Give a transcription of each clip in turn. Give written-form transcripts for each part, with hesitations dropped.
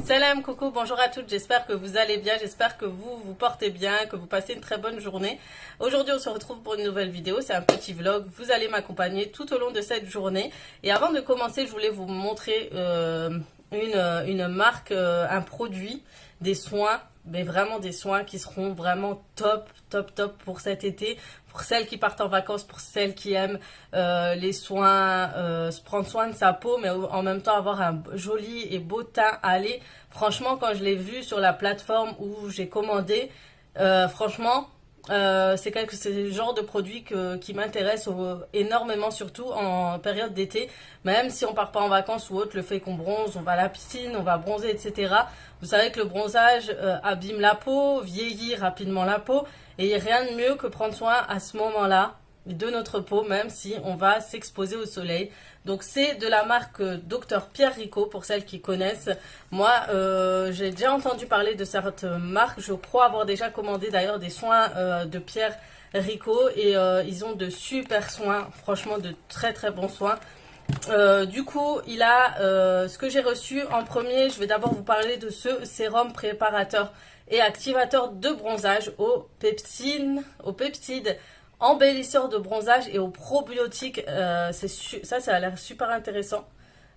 Salam, coucou, bonjour à toutes, j'espère que vous allez bien, j'espère que vous portez bien, que vous passez une très bonne journée. Aujourd'hui on se retrouve pour une nouvelle vidéo, c'est un petit vlog, vous allez m'accompagner tout au long de cette journée. Et avant de commencer, je voulais vous montrer une marque, un produit, des soins, mais vraiment des soins qui seront vraiment top pour cet été, pour celles qui partent en vacances, pour celles qui aiment les soins, se prendre soin de sa peau, mais en même temps avoir un joli et beau teint allé. Franchement, quand je l'ai vu sur la plateforme où j'ai commandé, franchement, c'est le genre de produit qui m'intéresse énormément, surtout en période d'été. Même si on part pas en vacances ou autre, le fait qu'on bronze, on va à la piscine, on va bronzer, etc. Vous savez que le bronzage abîme la peau, vieillit rapidement la peau. Et il n'y a rien de mieux que prendre soin à ce moment-là de notre peau, même si on va s'exposer au soleil. Donc c'est de la marque Dr Pierre Rico, pour celles qui connaissent. Moi, j'ai déjà entendu parler de cette marque. Je crois avoir déjà commandé d'ailleurs des soins de Pierre Rico. Et ils ont de super soins, franchement de très bons soins. Du coup, il a ce que j'ai reçu en premier. Je vais d'abord vous parler de ce sérum préparateur et activateur de bronzage aux peptides, embellisseur de bronzage et aux probiotiques. Ça a l'air super intéressant.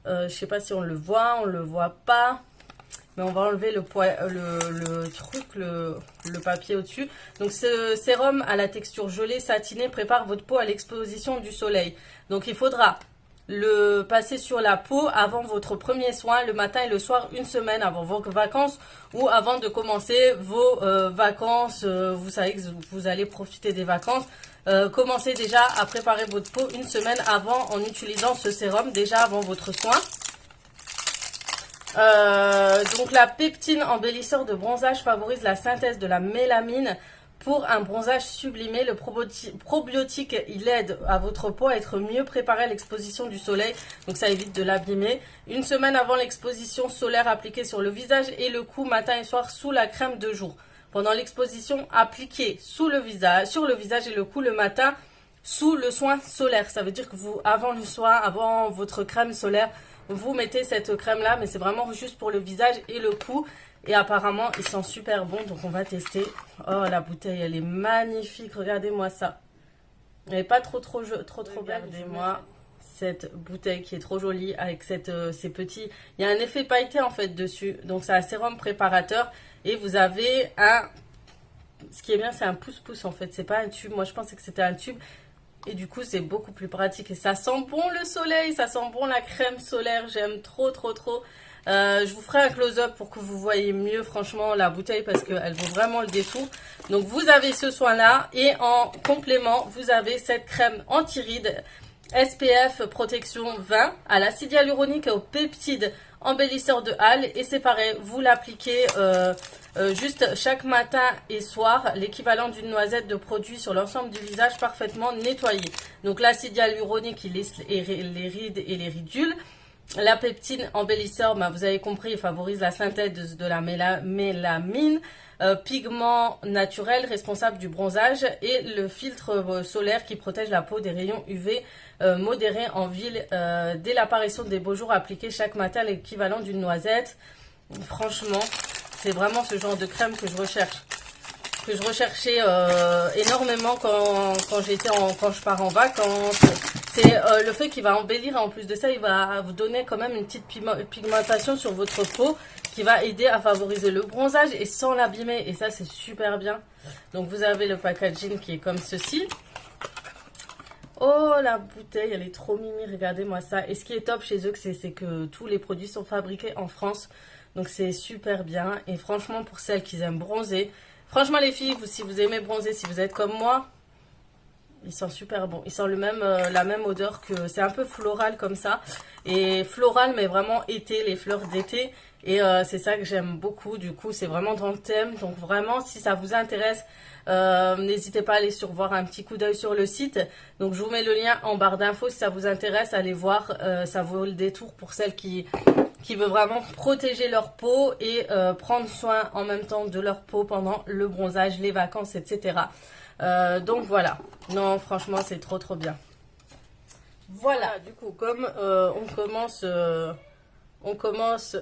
Je sais pas si on le voit pas. Mais on va enlever le papier au-dessus. Donc ce sérum à la texture gelée satinée prépare votre peau à l'exposition du soleil. Donc il faudra le passer sur la peau avant votre premier soin, le matin et le soir, une semaine avant vos vacances ou avant de commencer vos vacances. Vous savez que vous allez profiter des vacances. Commencez déjà à préparer votre peau une semaine avant en utilisant ce sérum, déjà avant votre soin. Donc la peptine embellisseur de bronzage favorise la synthèse de la mélamine pour un bronzage sublimé. Le probiotique, il aide à votre peau à être mieux préparée à l'exposition du soleil, donc ça évite de l'abîmer. Une semaine avant l'exposition solaire, appliquée sur le visage et le cou matin et soir sous la crème de jour. Pendant l'exposition, appliquée sur le visage et le cou le matin sous le soin solaire. Ça veut dire que avant le soin, avant votre crème solaire, vous mettez cette crème là, mais c'est vraiment juste pour le visage et le cou. Et apparemment, ils sont super bons, donc on va tester. Oh, la bouteille, elle est magnifique. Regardez-moi ça. Elle n'est pas trop belle. Regardez-moi cette bouteille qui est trop jolie avec ces petits... Il y a un effet pailleté en fait dessus. Donc c'est un sérum préparateur. Et vous avez un... Ce qui est bien, c'est un pouce-pouce en fait. C'est pas un tube. Moi, je pensais que c'était un tube. Et du coup, c'est beaucoup plus pratique. Et ça sent bon le soleil. Ça sent bon la crème solaire. J'aime trop. Je vous ferai un close-up pour que vous voyez mieux franchement la bouteille parce qu'elle vaut vraiment le détour. Donc vous avez ce soin là et en complément vous avez cette crème anti-rides SPF protection 20 à l'acide hyaluronique et aux peptides embellisseur de Hall. Et c'est pareil, vous l'appliquez juste chaque matin et soir, l'équivalent d'une noisette de produit sur l'ensemble du visage parfaitement nettoyé. Donc l'acide hyaluronique il lisse les rides et les ridules. La peptine embellisseur, vous avez compris, il favorise la synthèse de la mélamine, pigment naturel responsable du bronzage et le filtre solaire qui protège la peau des rayons UV modérés en ville dès l'apparition des beaux jours, appliqué chaque matin l'équivalent d'une noisette. Franchement, c'est vraiment ce genre de crème que je recherche. Que je recherchais énormément quand je pars en vacances. C'est le fait qu'il va embellir, en plus de ça, il va vous donner quand même une petite pigmentation sur votre peau qui va aider à favoriser le bronzage et sans l'abîmer. Et ça, c'est super bien. Donc, vous avez le packaging qui est comme ceci. Oh, la bouteille, elle est trop mimi, regardez-moi ça. Et ce qui est top chez eux, c'est que tous les produits sont fabriqués en France. Donc, c'est super bien. Et franchement, pour celles qui aiment bronzer, franchement, les filles, si vous aimez bronzer, si vous êtes comme moi, ils sont super bons. Ils sentent la même odeur que... C'est un peu floral comme ça. Et floral, mais vraiment été, les fleurs d'été. Et c'est ça que j'aime beaucoup. Du coup, c'est vraiment dans le thème. Donc vraiment, si ça vous intéresse, n'hésitez pas à aller voir un petit coup d'œil sur le site. Donc je vous mets le lien en barre d'infos. Si ça vous intéresse, allez voir. Ça vaut le détour pour celles qui veulent vraiment protéger leur peau et prendre soin en même temps de leur peau pendant le bronzage, les vacances, etc. Donc voilà, non franchement c'est trop bien. Voilà, du coup comme on commence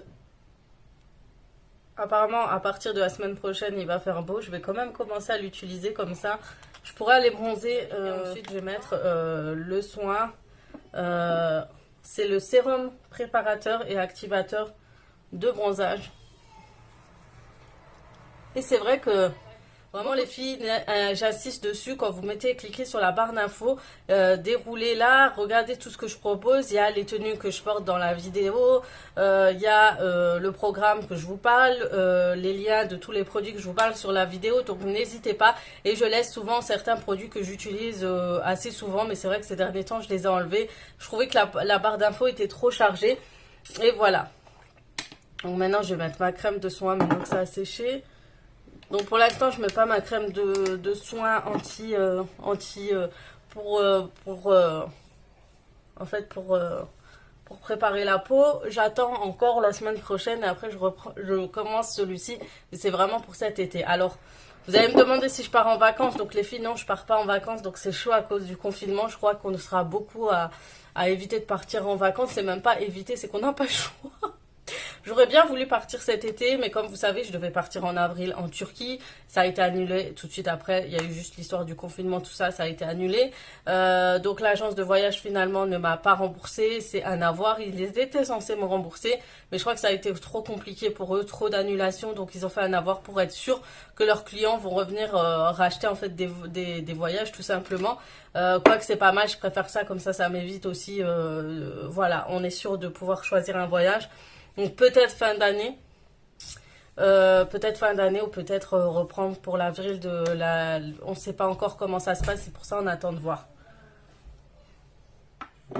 apparemment, à partir de la semaine prochaine, il va faire beau. Je vais quand même commencer à l'utiliser comme ça. Je pourrais aller bronzer. Ensuite, je vais mettre le soin. C'est le sérum préparateur et activateur de bronzage. Et c'est vrai que vraiment les filles, j'insiste dessus, quand vous cliquez sur la barre d'infos, déroulez là, regardez tout ce que je propose. Il y a les tenues que je porte dans la vidéo, il y a le programme que je vous parle, les liens de tous les produits que je vous parle sur la vidéo, donc n'hésitez pas. Et je laisse souvent certains produits que j'utilise assez souvent, mais c'est vrai que ces derniers temps je les ai enlevés. Je trouvais que la barre d'infos était trop chargée, et voilà. Donc maintenant je vais mettre ma crème de soin maintenant que ça a séché. Donc pour l'instant, je mets pas ma crème de soin pour préparer la peau. J'attends encore la semaine prochaine et après je commence celui-ci. C'est vraiment pour cet été. Alors, vous allez me demander si je pars en vacances. Donc les filles, non, je pars pas en vacances. Donc c'est chaud à cause du confinement. Je crois qu'on sera beaucoup à éviter de partir en vacances. C'est même pas éviter, c'est qu'on n'a pas le choix. J'aurais bien voulu partir cet été, mais comme vous savez, je devais partir en avril en Turquie. Ça a été annulé tout de suite après. Il y a eu juste l'histoire du confinement, tout ça, ça a été annulé. Donc l'agence de voyage finalement ne m'a pas remboursé. C'est un avoir. Ils étaient censés me rembourser, mais je crois que ça a été trop compliqué pour eux, trop d'annulations. Donc ils ont fait un avoir pour être sûr que leurs clients vont revenir racheter en fait des voyages tout simplement. Quoique c'est pas mal, je préfère ça, comme ça m'évite aussi. Voilà, on est sûr de pouvoir choisir un voyage. Donc peut-être fin d'année, ou peut-être reprendre pour l'avril on ne sait pas encore comment ça se passe, c'est pour ça on attend de voir.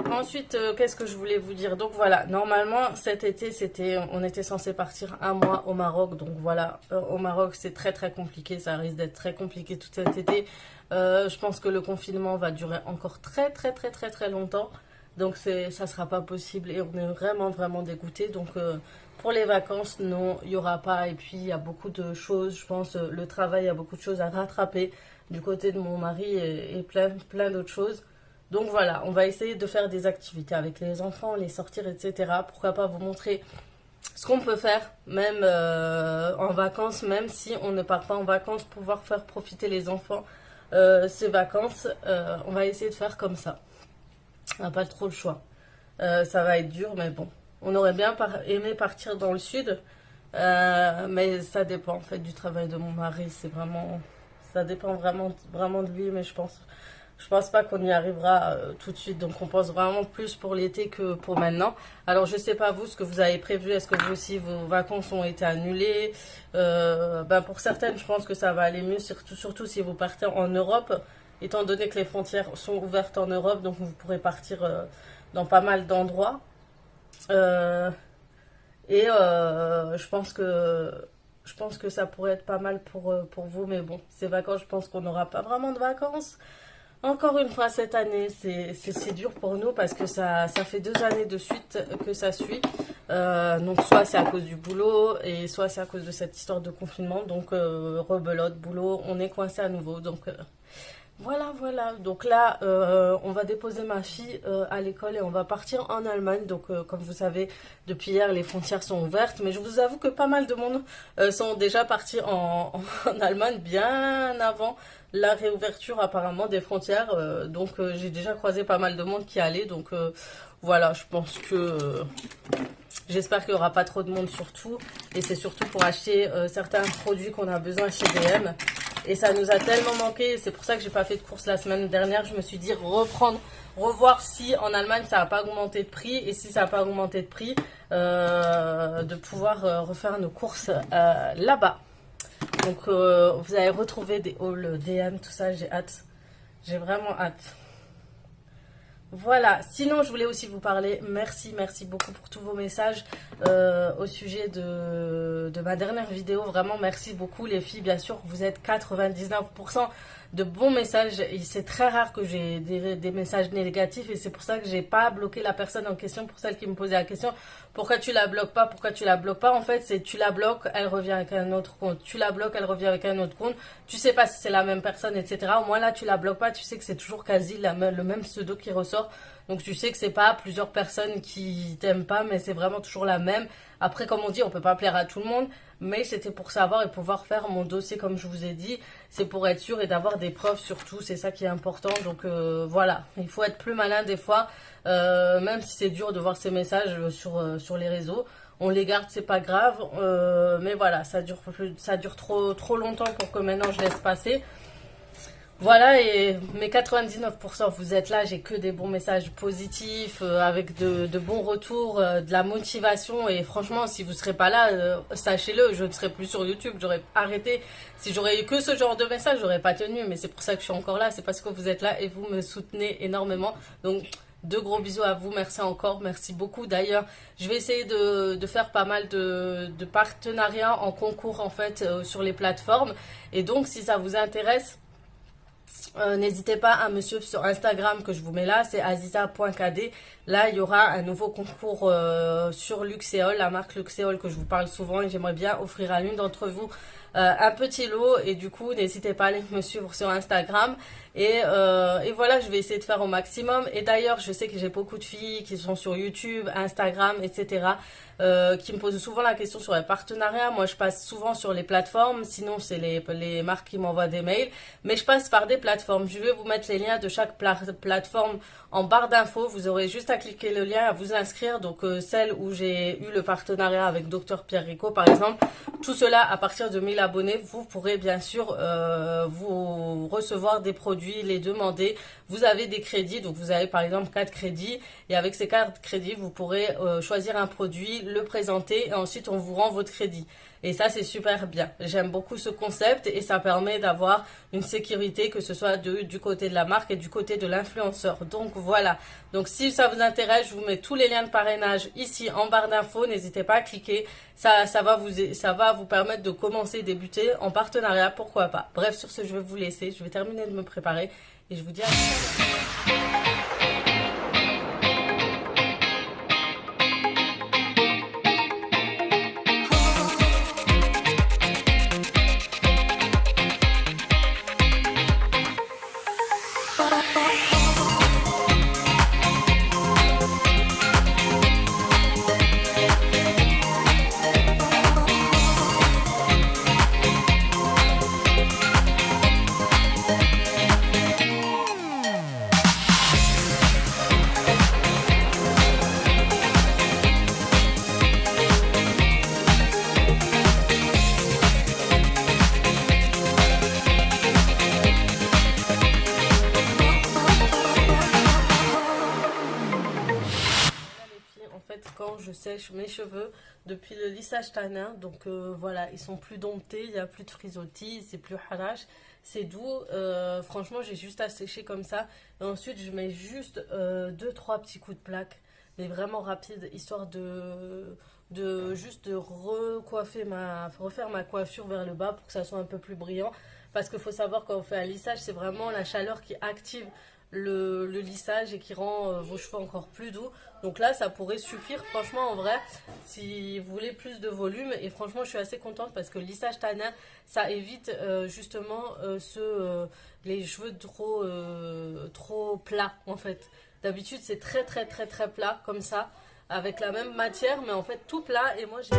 Ensuite, qu'est-ce que je voulais vous dire? Donc voilà, normalement cet été on était censé partir un mois au Maroc. Donc voilà, au Maroc c'est très très compliqué, ça risque d'être très compliqué tout cet été. Je pense que le confinement va durer encore très très très très très longtemps. Donc ça sera pas possible et on est vraiment vraiment dégoûté. Donc pour les vacances, non, il n'y aura pas. Et puis il y a beaucoup de choses, je pense, le travail, il y a beaucoup de choses à rattraper du côté de mon mari et plein d'autres choses. Donc voilà, on va essayer de faire des activités avec les enfants, les sortir, etc. Pourquoi pas vous montrer ce qu'on peut faire, même en vacances, même si on ne part pas en vacances, pouvoir faire profiter les enfants ces vacances. On va essayer de faire comme ça. On n'a pas trop le choix. Ça va être dur, mais bon. On aurait bien aimé partir dans le sud, mais ça dépend en fait du travail de mon mari. Ça dépend vraiment, vraiment de lui, mais je pense pas qu'on y arrivera tout de suite. Donc on pense vraiment plus pour l'été que pour maintenant. Alors je sais pas vous ce que vous avez prévu. Est-ce que vous aussi vos vacances ont été annulées? Pour certaines, je pense que ça va aller mieux, surtout si vous partez en Europe. Étant donné que les frontières sont ouvertes en Europe, donc vous pourrez partir dans pas mal d'endroits. Je pense que ça pourrait être pas mal pour vous. Mais bon, ces vacances, je pense qu'on n'aura pas vraiment de vacances. Encore une fois, cette année, c'est dur pour nous parce que ça fait 2 années de suite que ça suit. Donc soit c'est à cause du boulot et soit c'est à cause de cette histoire de confinement. Donc rebelote, boulot, on est coincé à nouveau. Donc... Voilà. Donc là, on va déposer ma fille à l'école et on va partir en Allemagne. Donc, comme vous savez, depuis hier, les frontières sont ouvertes. Mais je vous avoue que pas mal de monde sont déjà partis en Allemagne bien avant la réouverture apparemment des frontières. Donc, j'ai déjà croisé pas mal de monde qui allait. Donc, voilà, je pense que... J'espère qu'il n'y aura pas trop de monde surtout. Et c'est surtout pour acheter certains produits qu'on a besoin chez DM. Et ça nous a tellement manqué. C'est pour ça que j'ai pas fait de course la semaine dernière. Je me suis dit revoir si en Allemagne ça n'a pas augmenté de prix. Et si ça n'a pas augmenté de prix, de pouvoir refaire nos courses là-bas. Donc vous allez retrouver des hauls DM, tout ça. J'ai hâte. J'ai vraiment hâte. Voilà, sinon je voulais aussi vous parler, merci beaucoup pour tous vos messages au sujet de ma dernière vidéo. Vraiment merci beaucoup les filles, bien sûr vous êtes 99% de bons messages. C'est très rare que j'ai des messages négatifs et c'est pour ça que j'ai pas bloqué la personne en question. Pour celle qui me posait la question, pourquoi tu la bloques pas, en fait c'est tu la bloques, elle revient avec un autre compte, tu la bloques, elle revient avec un autre compte, tu sais pas si c'est la même personne, etc. Au moins là tu la bloques pas, tu sais que c'est toujours quasi le même pseudo qui ressort. Donc tu sais que c'est pas plusieurs personnes qui t'aiment pas, mais c'est vraiment toujours la même. Après, comme on dit, on peut pas plaire à tout le monde, mais c'était pour savoir et pouvoir faire mon dossier comme je vous ai dit. C'est pour être sûr et d'avoir des preuves surtout, c'est ça qui est important. Donc voilà, il faut être plus malin des fois, même si c'est dur de voir ces messages sur les réseaux. On les garde, c'est pas grave, mais voilà, ça dure trop longtemps pour que maintenant je laisse passer. Voilà, et mes 99%, vous êtes là, j'ai que des bons messages positifs, avec de bons retours, de la motivation. Et franchement, si vous ne serez pas là, sachez-le, je ne serai plus sur YouTube, j'aurais arrêté. Si j'aurais eu que ce genre de messages, j'aurais pas tenu. Mais c'est pour ça que je suis encore là, c'est parce que vous êtes là et vous me soutenez énormément. Donc, de gros bisous à vous, merci encore, merci beaucoup. D'ailleurs, je vais essayer de faire pas mal de partenariats en concours en fait sur les plateformes. Et donc, si ça vous intéresse, n'hésitez pas à me suivre sur Instagram que je vous mets là, c'est aziza.kd. Là, il y aura un nouveau concours sur Luxéol, la marque Luxéol que je vous parle souvent et j'aimerais bien offrir à l'une d'entre vous un petit lot. Et du coup, n'hésitez pas à aller me suivre sur Instagram. Et voilà, je vais essayer de faire au maximum. Et d'ailleurs, je sais que j'ai beaucoup de filles qui sont sur YouTube, Instagram, etc. Qui me posent souvent la question sur les partenariats. Moi, je passe souvent sur les plateformes. Sinon, c'est les marques qui m'envoient des mails. Mais je passe par des plateformes. Je vais vous mettre les liens de chaque plateforme en barre d'infos. Vous aurez juste à cliquer le lien, à vous inscrire. Donc, celle où j'ai eu le partenariat avec Dr Pierre Rico, par exemple. Tout cela, à partir de 1000 abonnés, vous pourrez bien sûr vous recevoir des produits, les demander. Vous avez des crédits, donc vous avez par exemple 4 crédits. Et avec ces 4 crédits, vous pourrez choisir un produit, le présenter et ensuite on vous rend votre crédit. Et ça, c'est super bien. J'aime beaucoup ce concept et ça permet d'avoir une sécurité, que ce soit du côté de la marque et du côté de l'influenceur. Donc voilà. Donc si ça vous intéresse, je vous mets tous les liens de parrainage ici en barre d'infos. N'hésitez pas à cliquer. Ça va vous permettre de commencer, débuter en partenariat, pourquoi pas. Bref, sur ce, je vais vous laisser. Je vais terminer de me préparer et je vous dis à bientôt. Quand je sèche mes cheveux depuis le lissage tanin, donc voilà, ils sont plus domptés, il n'y a plus de frisottis, c'est plus harash, c'est doux. Franchement, j'ai juste à sécher comme ça et ensuite je mets juste 2-3 petits coups de plaque, mais vraiment rapide, histoire de refaire ma coiffure vers le bas pour que ça soit un peu plus brillant, parce qu'il faut savoir quand on fait un lissage, c'est vraiment la chaleur qui active le lissage et qui rend vos cheveux encore plus doux. Donc là, ça pourrait suffire, franchement, en vrai, si vous voulez plus de volume. Et franchement, je suis assez contente parce que le lissage tanin, ça évite justement les cheveux trop plats, en fait. D'habitude, c'est très plat, comme ça, avec la même matière, mais en fait, tout plat. Et moi, j'ai...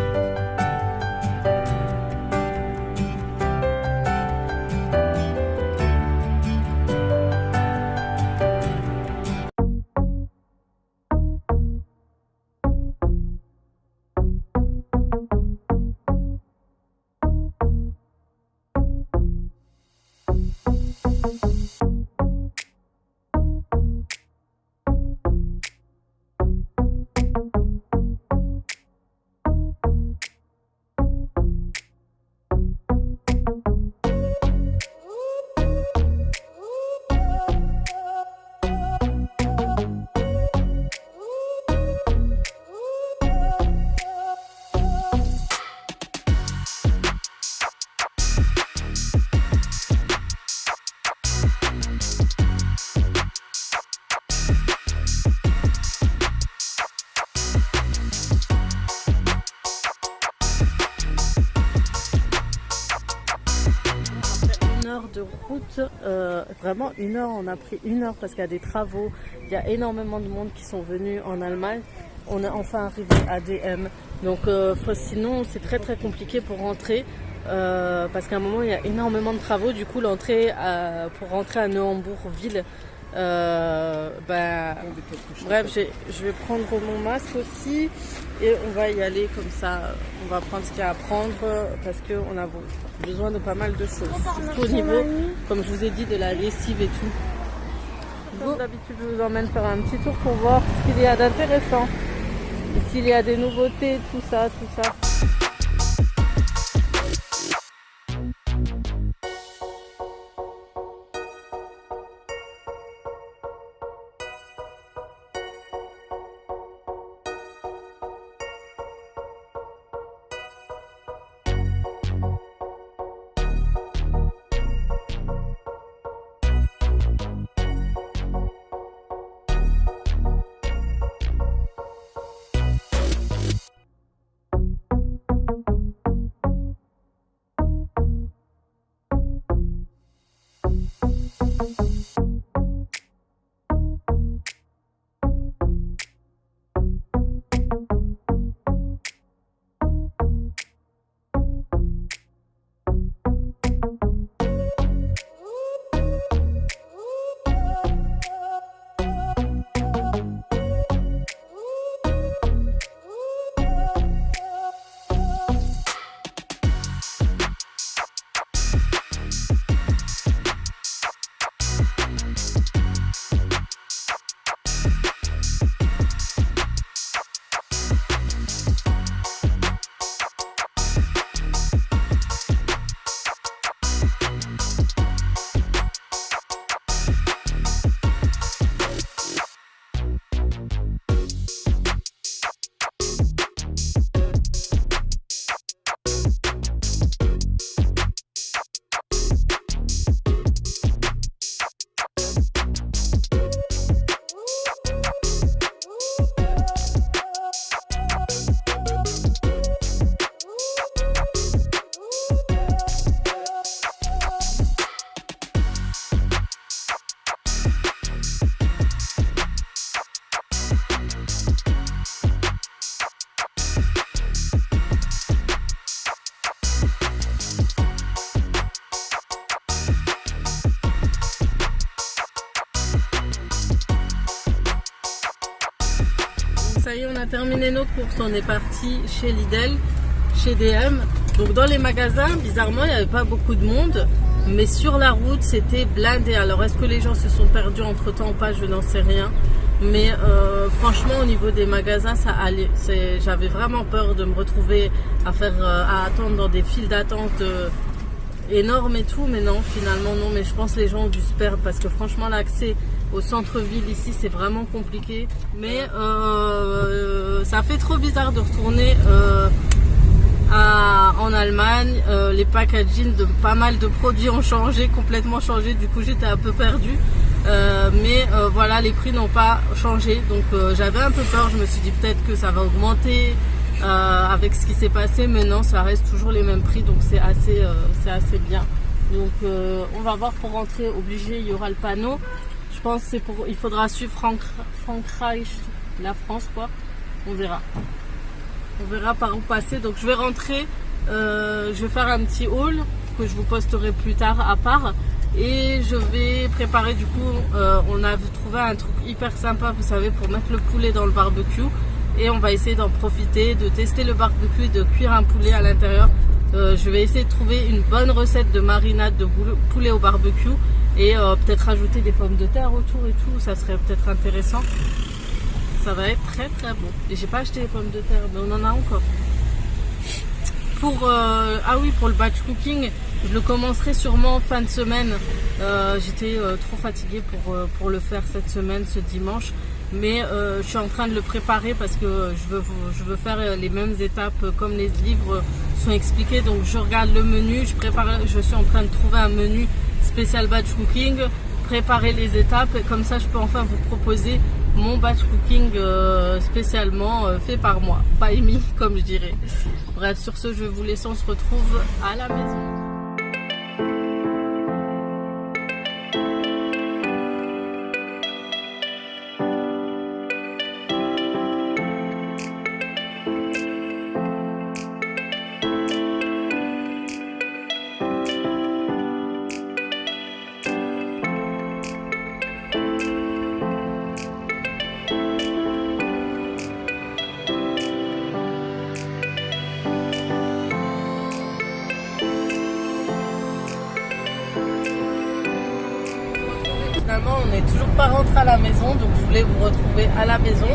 de route, vraiment 1 heure, on a pris 1 heure parce qu'il y a des travaux, il y a énormément de monde qui sont venus en Allemagne. On est enfin arrivé à DM, donc sinon c'est très très compliqué pour rentrer parce qu'à un moment il y a énormément de travaux, du coup l'entrée pour rentrer à Neuenbourg-Ville, bref, je vais prendre mon masque aussi et on va y aller comme ça, on va prendre ce qu'il y a à prendre parce qu'on a besoin de pas mal de choses, surtout au niveau, comme je vous ai dit, de la lessive et tout. Comme d'habitude, je vous emmène faire un petit tour pour voir ce qu'il y a d'intéressant. Et s'il y a des nouveautés, tout ça. Ça y est, on a terminé nos courses, on est parti chez Lidl, chez DM. Donc dans les magasins, bizarrement, il n'y avait pas beaucoup de monde, mais sur la route, c'était blindé. Alors est-ce que les gens se sont perdus entre temps ou pas, je n'en sais rien. Mais franchement, au niveau des magasins, ça allait. J'avais vraiment peur de me retrouver à attendre dans des files d'attente énormes et tout, mais non, finalement non. Mais je pense que les gens ont dû se perdre parce que franchement, l'accès au centre-ville ici, c'est vraiment compliqué. Mais ça fait trop bizarre de retourner en Allemagne. Les packaging de pas mal de produits ont changé, complètement changé. Du coup, j'étais un peu perdue. Mais voilà, les prix n'ont pas changé, donc j'avais un peu peur. Je me suis dit peut-être que ça va augmenter avec ce qui s'est passé, mais non, ça reste toujours les mêmes prix, donc c'est assez bien. Donc on va voir, pour rentrer obligé, il y aura le panneau. Je pense que il faudra suivre Frankreich, la France quoi. On verra par où passer. Donc je vais rentrer, je vais faire un petit haul que je vous posterai plus tard à part. Et je vais préparer, du coup, on a trouvé un truc hyper sympa, vous savez, pour mettre le poulet dans le barbecue. Et on va essayer d'en profiter, de tester le barbecue et de cuire un poulet à l'intérieur. Je vais essayer de trouver une bonne recette de marinade de poulet au barbecue. Et peut-être rajouter des pommes de terre autour et tout, ça serait peut-être intéressant. Ça va être très très bon. Et j'ai pas acheté les pommes de terre, mais on en a encore. Pour le batch cooking, je le commencerai sûrement en fin de semaine. J'étais trop fatiguée pour le faire cette semaine, ce dimanche. Mais je suis en train de le préparer parce que je veux faire les mêmes étapes comme les livres sont expliqués. Donc je regarde le menu, je suis en train de trouver un menu spécial batch cooking, préparer les étapes. Et comme ça, je peux enfin vous proposer mon batch cooking spécialement fait par moi, by me comme je dirais. Bref, sur ce, je vais vous laisser, on se retrouve à la maison. finalement on n'est toujours pas rentré à la maison, donc je voulais vous retrouver à la maison.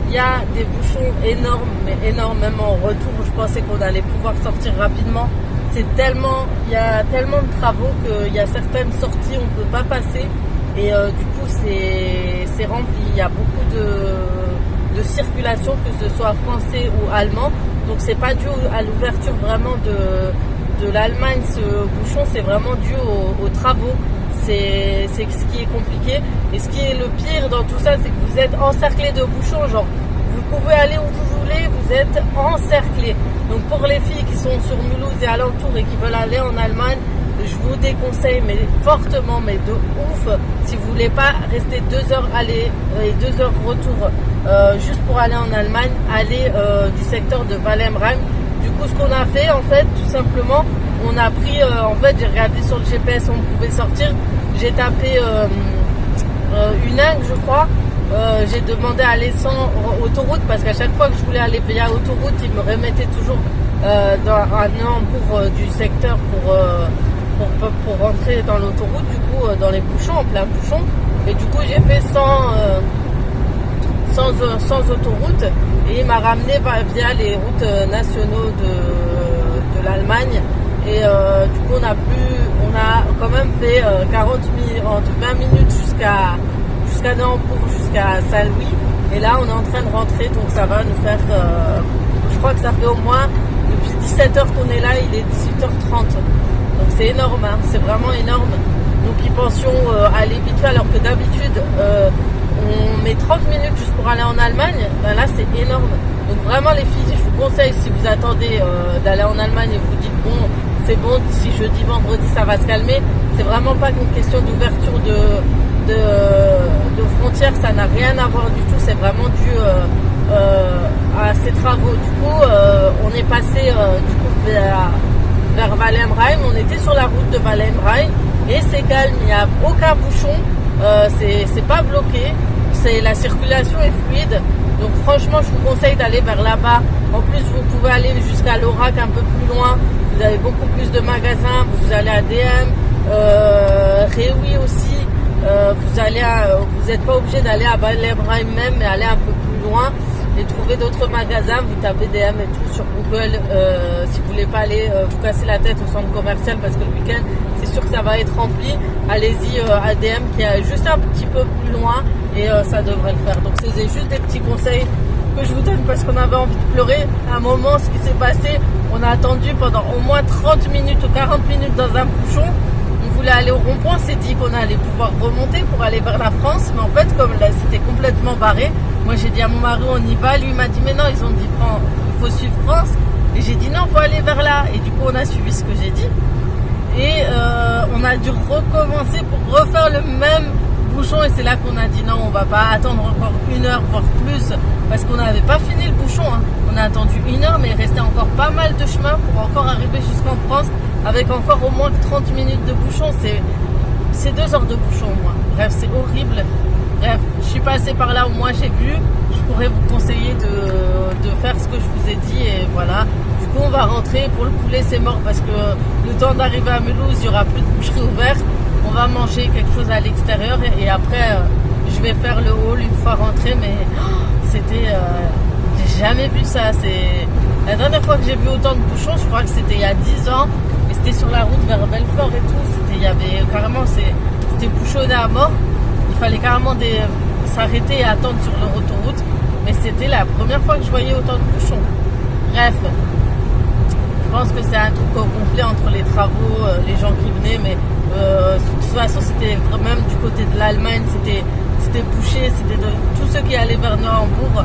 Il y a des bouchons énormes, mais énormément en retour. Je pensais qu'on allait pouvoir sortir rapidement. Il y a tellement de travaux qu'il y a certaines sorties on ne peut pas passer. Et du coup c'est rempli. Il y a beaucoup de circulation, que ce soit français ou allemand. Donc c'est pas dû à l'ouverture vraiment de l'Allemagne, ce bouchon, c'est vraiment dû aux travaux. C'est ce qui est compliqué. Et ce qui est le pire dans tout ça, c'est que vous êtes encerclés de bouchons. Genre, vous pouvez aller où vous voulez, vous êtes encerclés. Donc pour les filles qui sont sur Mulhouse et alentours et qui veulent aller en Allemagne, je vous déconseille, mais fortement, mais de ouf, si vous voulez pas rester 2 heures aller et 2 heures retour juste pour aller en Allemagne, allez du secteur de Walheim-Rhein. Du coup, ce qu'on a fait, en fait, tout simplement, on a pris, en fait, j'ai regardé sur le GPS où on pouvait sortir, j'ai tapé une heure, je crois. J'ai demandé à aller sans autoroute parce qu'à chaque fois que je voulais aller via autoroute, ils me remettaient toujours dans un embourg du secteur pour rentrer dans l'autoroute, du coup dans les bouchons, en plein bouchon. Et du coup j'ai fait sans autoroute et il m'a ramené via les routes nationaux de l'Allemagne. Et du coup on a quand même fait 40 minutes, 20 minutes jusqu'à Naumbourg, jusqu'à Saint-Louis. Et là on est en train de rentrer, donc ça va nous faire, je crois que ça fait au moins depuis 17h qu'on est là, il est 18h30. Donc c'est énorme, hein, c'est vraiment énorme. Donc ils pensions aller vite fait, alors que d'habitude on met 30 minutes juste pour aller en Allemagne. Ben là c'est énorme. Donc vraiment les filles, je vous conseille, si vous attendez d'aller en Allemagne et vous dites bon c'est bon, d'ici jeudi, vendredi ça va se calmer, c'est vraiment pas une question d'ouverture de frontières, ça n'a rien à voir du tout, c'est vraiment dû à ces travaux. Du coup on est passé vers Walheim-Rhein, on était sur la route de Walheim-Rhein et c'est calme, il n'y a aucun bouchon, c'est pas bloqué, la circulation est fluide. Donc franchement je vous conseille d'aller vers là-bas. En plus vous pouvez aller jusqu'à l'Orac un peu plus loin, vous avez beaucoup plus de magasins, vous allez à DM, Rewi aussi, vous n'êtes pas obligé d'aller à Walheim-Rhein même, mais aller un peu plus loin et trouver d'autres magasins. Vous tapez DM et tout sur Google si vous voulez pas aller vous casser la tête au centre commercial parce que le week-end c'est sûr que ça va être rempli. Allez-y à DM qui est juste un petit peu plus loin et ça devrait le faire. Donc c'est juste des petits conseils que je vous donne parce qu'on avait envie de pleurer. À un moment, ce qui s'est passé, on a attendu pendant au moins 30 minutes ou 40 minutes dans un bouchon. On voulait aller au rond-point, on s'est dit qu'on allait pouvoir remonter pour aller vers la France, mais en fait comme là c'était complètement barré, moi j'ai dit à mon mari on y va, lui il m'a dit mais non, ils ont dit il faut suivre France, et j'ai dit non, il faut aller vers là, et du coup on a suivi ce que j'ai dit et on a dû recommencer pour refaire le même bouchon, et c'est là qu'on a dit non, on va pas attendre encore 1 heure voire plus parce qu'on n'avait pas fini le bouchon, hein. On a attendu 1 heure, mais il restait encore pas mal de chemin pour encore arriver jusqu'en France avec encore au moins 30 minutes de bouchon. C'est 2 heures de bouchon au moins. Bref, c'est horrible. Bref, je suis passée par là où moi j'ai vu, je pourrais vous conseiller de faire ce que je vous ai dit et voilà. Du coup on va rentrer, pour le poulet c'est mort parce que le temps d'arriver à Mulhouse il n'y aura plus de boucherie ouverte. On va manger quelque chose à l'extérieur et après je vais faire le haul une fois rentré, mais c'était j'ai jamais vu ça. C'est la dernière fois que j'ai vu autant de bouchons, je crois que c'était il y a 10 ans et c'était sur la route vers Belfort et tout. Il y avait carrément, c'était bouchonné à mort. Il fallait carrément s'arrêter et attendre sur leur autoroute, mais c'était la première fois que je voyais autant de bouchons. Bref, je pense que c'est un truc complet entre les travaux, les gens qui venaient, mais de toute façon c'était même du côté de l'Allemagne, c'était bouché, c'était tous ceux qui allaient vers Naumbourg,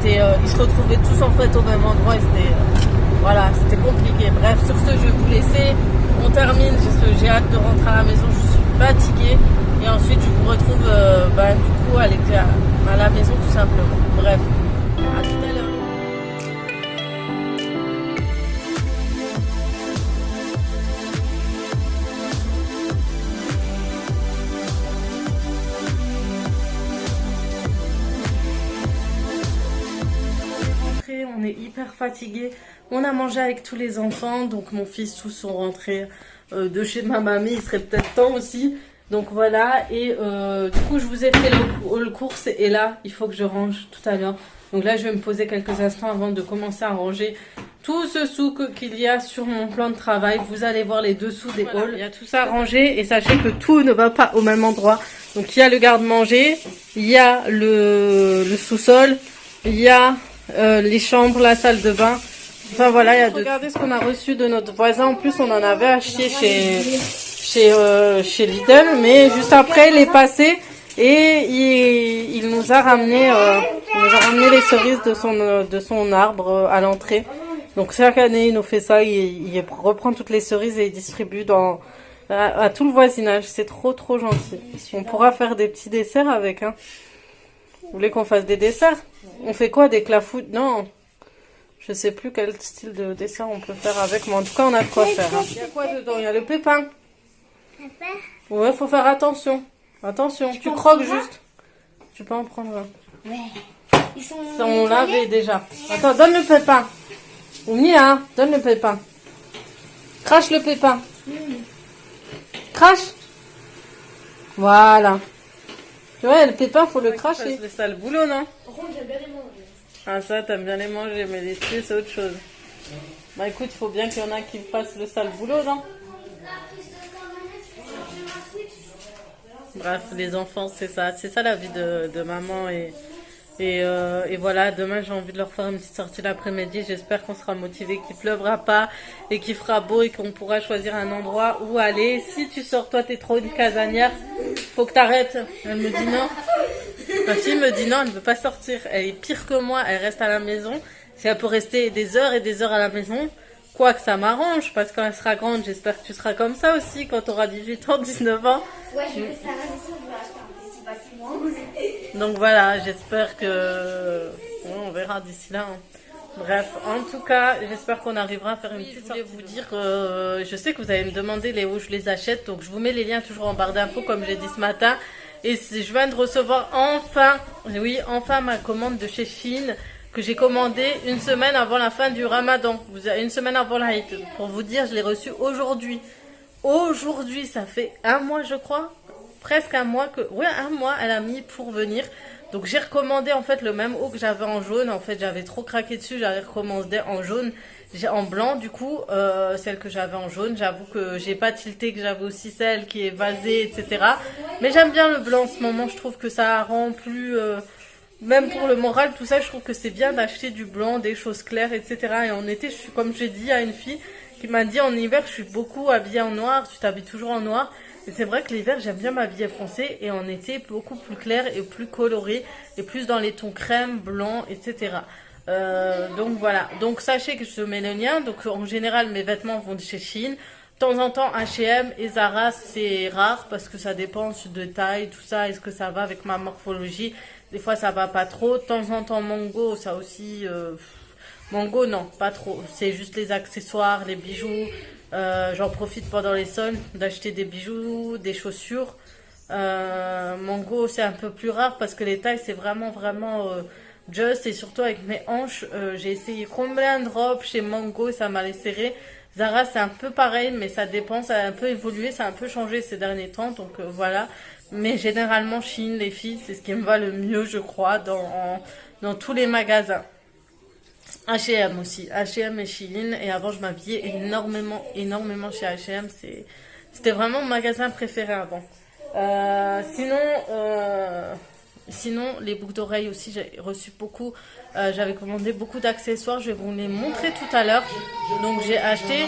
ils se retrouvaient tous en fait au même endroit et c'était compliqué. Bref, sur ce je vais vous laisser, on termine, j'ai hâte de rentrer à la maison, je suis fatiguée et ensuite je vous retrouve du coup à la maison tout simplement. Bref, à tout à l'heure. On est hyper fatigué. On a mangé avec tous les enfants, donc mon fils, tous sont rentrés de chez ma mamie. Il serait peut-être temps aussi. Donc voilà, et du coup je vous ai fait le course et là il faut que je range tout à l'heure. Donc là je vais me poser quelques instants avant de commencer à ranger tout ce souk qu'il y a sur mon plan de travail. Vous allez voir les dessous des halls. Il y a tout ça rangé et sachez que tout ne va pas au même endroit. Donc il y a le garde-manger, il y a le sous-sol, il y a les chambres, la salle de bain. Enfin voilà, il y a regardez ce qu'on a reçu de notre voisin. En plus on en avait acheté chez Lidl, mais juste après il est passé et il nous a ramené les cerises de son arbre à l'entrée. Donc chaque année il nous fait ça, il reprend toutes les cerises et il distribue à tout le voisinage. C'est trop gentil. On pourra faire des petits desserts avec. Hein. Vous voulez qu'on fasse des desserts? On fait quoi, des clafoutis? Non, je sais plus quel style de dessert on peut faire avec, mais en tout cas on a de quoi faire. Hein. Il y a quoi dedans? Il y a le pépin. Ouais, faut faire attention. Attention, tu croques juste. Tu peux en prendre un. Ouais. Ils sont lavés déjà. Attends, donne le pépin. Oumi, hein, donne le pépin. Crache le pépin. Crache. Voilà. Tu vois, le pépin, faut le cracher. C'est ça le boulot, non? Par contre, j'aime bien les manger. Ah, ça, t'aimes bien les manger, mais les tuer, c'est autre chose. Bah écoute, il faut bien qu'il y en a qui fassent le sale boulot, non? Bref, les enfants, c'est ça la vie de maman et voilà, demain j'ai envie de leur faire une petite sortie l'après-midi, j'espère qu'on sera motivés, qu'il pleuvra pas et qu'il fera beau et qu'on pourra choisir un endroit où aller. Si tu sors, toi t'es trop une casanière, faut que t'arrêtes. Elle me dit non. Ma fille me dit non, elle ne veut pas sortir, elle est pire que moi, elle reste à la maison. Si elle peut rester des heures et des heures à la maison, quoi que ça m'arrange, parce que quand elle sera grande, j'espère que tu seras comme ça aussi quand tu auras 18 ans, 19 ans. Ouais, je vais rester à la maison, je vais acheter un petit bâtiment. Donc voilà, j'espère que... Ouais, on verra d'ici là. Hein. Bref, en tout cas, j'espère qu'on arrivera à faire une petite sortie. Je voulais vous dire, je sais que vous allez me demander où je les achète, donc je vous mets les liens toujours en barre d'infos comme j'ai dit ce matin. Et je viens de recevoir enfin ma commande de chez Shein, que j'ai commandé une semaine avant la fin du Ramadan, une semaine avant l'Aïd. Pour vous dire, je l'ai reçu aujourd'hui. Aujourd'hui, ça fait un mois, je crois, presque un mois un mois, elle a mis pour venir. Donc j'ai recommandé en fait le même haut que j'avais en jaune. En fait, j'avais trop craqué dessus, j'avais recommandé en jaune, en blanc. Du coup, celle que j'avais en jaune, j'avoue que j'ai pas tilté que j'avais aussi celle qui est vasée, etc. Mais j'aime bien le blanc en ce moment. Je trouve que ça rend plus même pour le moral, tout ça, je trouve que c'est bien d'acheter du blanc, des choses claires, etc. Et en été, comme j'ai dit à une fille qui m'a dit en hiver, je suis beaucoup habillée en noir, tu t'habilles toujours en noir. Et c'est vrai que l'hiver, j'aime bien m'habiller foncé et en été, beaucoup plus clair et plus coloré et plus dans les tons crème, blanc, etc. Donc voilà. Donc sachez que je mets le lien. Donc en général, mes vêtements vont de chez Shein. De temps en temps, H&M et Zara, c'est rare parce que ça dépend de taille, tout ça. Est-ce que ça va avec ma morphologie? Des fois, ça va pas trop. De temps en temps, Mango, ça aussi... Mango, non, pas trop. C'est juste les accessoires, les bijoux. J'en profite pendant les soldes d'acheter des bijoux, des chaussures. Mango, c'est un peu plus rare parce que les tailles, c'est vraiment just. Et surtout avec mes hanches, j'ai essayé combien de robes chez Mango, ça m'a laissé serrer. Zara, c'est un peu pareil, mais ça dépend. Ça a un peu évolué, ça a un peu changé ces derniers temps. Donc voilà. Mais généralement, Shein, les filles, c'est ce qui me va le mieux, je crois, dans tous les magasins. H&M aussi, H&M et Shein. Et avant, je m'habillais énormément chez H&M. C'était vraiment mon magasin préféré avant. Sinon, les boucles d'oreilles aussi, j'ai reçu beaucoup. J'avais commandé beaucoup d'accessoires. Je vais vous les montrer tout à l'heure. Donc, j'ai acheté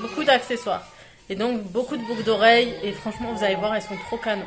beaucoup d'accessoires. Et donc, beaucoup de boucles d'oreilles. Et franchement, vous allez voir, elles sont trop canon.